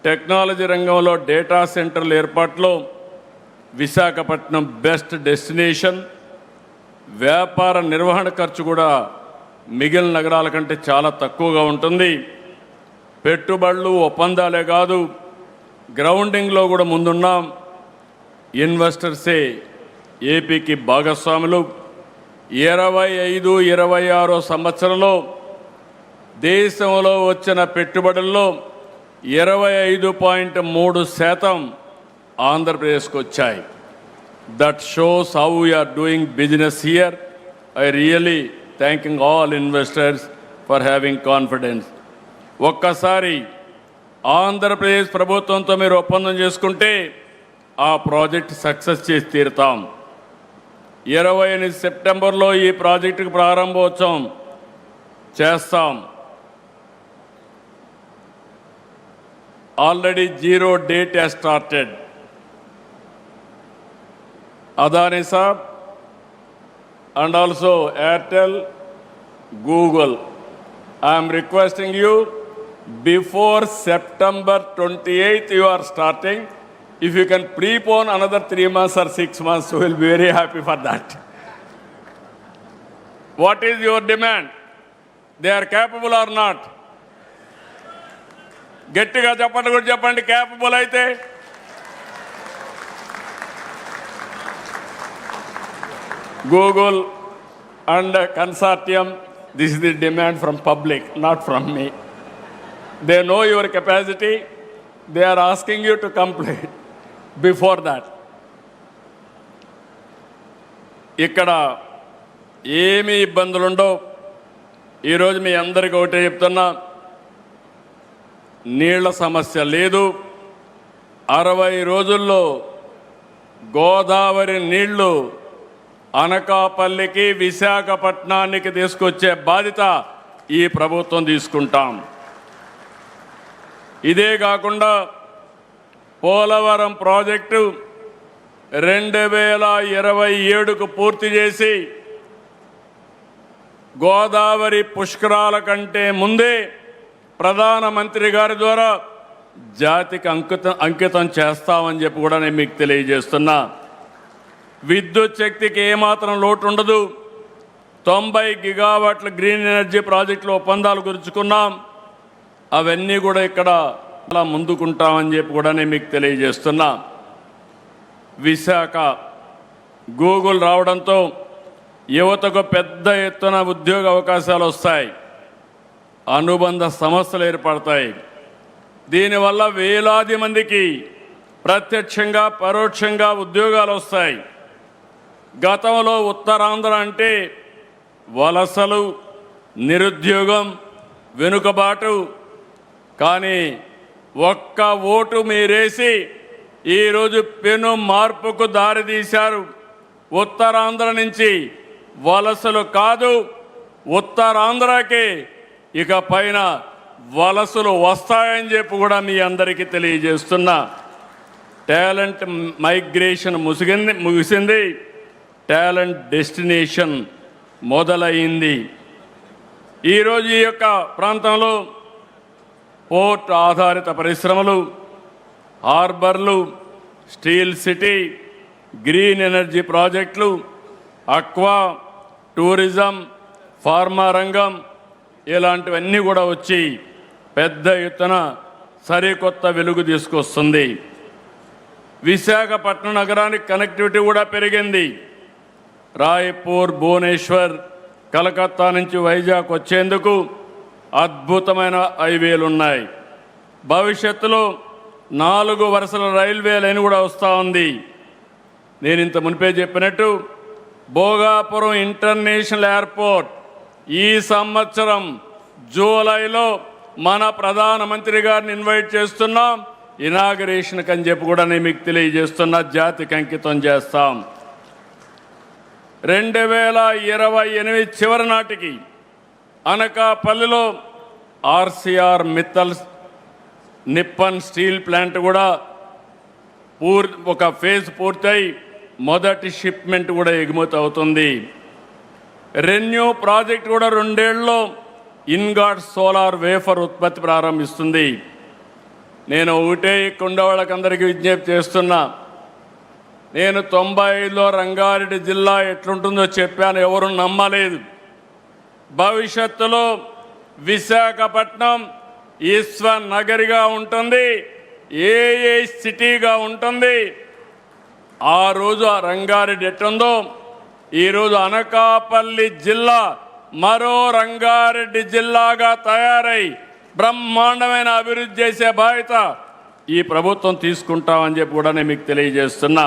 Technology రంగంలో data సెంటర్ల ఏర్పాటులో విశాఖపట్నం బెస్ట్ డెస్టినేషన్. వ్యాపార నిర్వహణ ఖర్చు కూడా మిగిలిన నగరాల కంటే చాలా తక్కువగా ఉంటుంది. పెట్టుబడులు ఒప్పందాలే కాదు, గ్రౌండింగ్లో కూడా ముందున్నాం. ఇన్వెస్టర్సే ఏపీకి భాగస్వాములు. 25-26 సంవత్సరంలో దేశంలో వచ్చిన పెట్టుబడుల్లో 25.3% ఆంధ్రప్రదేశ్కు వచ్చాయి. That shows how we are doing business here. I really thanking all investors for having confidence. ఒక్కసారి ఆంధ్రప్రదేశ్ ప్రభుత్వంతో మీరు ఒప్పందం చేసుకుంటే ఆ ప్రాజెక్ట్ సక్సెస్ చేసి తీరుతాం. 28 సెప్టెంబర్లో ఈ ప్రాజెక్టుకు ప్రారంభోత్సవం చేస్తాం. Already zero date has started. Adani Saab and also Airtel, Google. I am requesting you, before September 28th you are starting. If you can prepone another 3 months or 6 months, we will be very happy for that. What is your demand? They are capable or not? గట్టిగా చెప్పండి, కూడా చెప్పండి. Capable అయితే Google and consortium, this is the demand from public, not from me. They know your capacity. They are asking you to complete before that. ఇక్కడ ఏమీ ఇబ్బందులు ఉండవు. ఈరోజు మీ అందరికీ ఒకటే చెప్తున్నా, నీళ్ల సమస్య లేదు. 60 రోజుల్లో గోదావరి నీళ్లు అనకాపల్లికి, విశాఖపట్నానికి తీసుకొచ్చే బాధ్యత ఈ ప్రభుత్వం తీసుకుంటాం. ఇదే కాకుండా పోలవరం ప్రాజెక్టు 2027కు పూర్తి చేసి గోదావరి పుష్కరాల కంటే ముందే ప్రధానమంత్రి గారి ద్వారా జాతికి అంకితం చేస్తామని చెప్పి కూడా నేను మీకు తెలియజేస్తున్నా. విద్యుత్ శక్తికి ఏమాత్రం లోటు ఉండదు. 90 గిగావాట్ల గ్రీన్ ఎనర్జీ ప్రాజెక్టులు ఒప్పందాలు గురించుకున్నాం. అవన్నీ కూడా ఇక్కడ అలా ముందుకుంటామని చెప్పి కూడా నేను మీకు తెలియజేస్తున్నా. విశాఖ గూగుల్ రావడంతో యువతకు పెద్ద ఎత్తున ఉద్యోగ అవకాశాలు వస్తాయి, అనుబంధ సంస్థలు ఏర్పడతాయి. దీనివల్ల వేలాది మందికి ప్రత్యక్షంగా పరోక్షంగా ఉద్యోగాలు వస్తాయి. గతంలో ఉత్తరాంధ్ర అంటే వలసలు, నిరుద్యోగం, వెనుకబాటు. కానీ ఒక్క ఓటు మీరేసి ఈరోజు పెను మార్పుకు దారితీశారు. ఉత్తరాంధ్ర నుంచి వలసలు కాదు, ఉత్తరాంధ్రకి ఇక పైన వలసలు వస్తాయని చెప్పి కూడా మీ అందరికీ తెలియజేస్తున్నా. టాలెంట్ మైగ్రేషన్ ముగిసింది, టాలెంట్ డెస్టినేషన్ మొదలైంది. ఈరోజు ఈ యొక్క ప్రాంతంలో పోర్ట్ ఆధారిత పరిశ్రమలు, హార్బర్లు, స్టీల్ సిటీ, గ్రీన్ ఎనర్జీ ప్రాజెక్టులు, అక్వా, టూరిజం, ఫార్మా రంగం ఇలాంటివన్నీ కూడా వచ్చి పెద్ద ఎత్తున సరికొత్త వెలుగు తీసుకొస్తుంది. విశాఖపట్నం నగరానికి కనెక్టివిటీ కూడా పెరిగింది. రాయ్పూర్, భువనేశ్వర్, కలకత్తా నుంచి వైజాగ్ వచ్చేందుకు అద్భుతమైన హైవేలు ఉన్నాయి. భవిష్యత్తులో 4 వరుసల రైల్వే లైన్ కూడా వస్తూ ఉంది. నేను ఇంత మునిపే చెప్పినట్టు భోగాపురం ఇంటర్నేషనల్ ఎయిర్పోర్ట్ ఈ సంవత్సరం జూలైలో మన ప్రధానమంత్రి గారిని ఇన్వైట్ చేస్తున్నాం. ఇనాగరేషన్కి అని చెప్పి కూడా నేను మీకు తెలియజేస్తున్నా. జాతికి అంకితం చేస్తాం. 2028 చివరి నాటికి అనకాపల్లిలో RCR Mittal Nippon steel plant కూడా ఒక ఫేజ్ పూర్తయి మొదటి షిప్మెంట్ కూడా ఎగుమతి అవుతుంది. రెన్యూ ప్రాజెక్ట్ కూడా 2 ఏళ్లలో ఇన్గాట్ సోలార్ వేఫర్ ఉత్పత్తి ప్రారంభిస్తుంది. నేను ఒకటే ఇక్కడ వాళ్ళకందరికీ విజ్ఞప్తి చేస్తున్నా. నేను 95లో రంగారెడ్డి జిల్లా ఎట్లుంటుందో చెప్పాను, ఎవరు నమ్మలేదు. భవిష్యత్తులో విశాఖపట్నం ఈశ్వర్ నగరిగా ఉంటుంది, ఏ సిటీగా ఉంటుంది. ఆ రోజు ఆ రంగారెడ్డి ఎట్టుందో ఈరోజు అనకాపల్లి జిల్లా మరో రంగారెడ్డి జిల్లాగా తయారై బ్రహ్మాండమైన అభివృద్ధి చేసే బాధ్యత ఈ ప్రభుత్వం తీసుకుంటామని చెప్పి కూడా నేను మీకు తెలియజేస్తున్నా.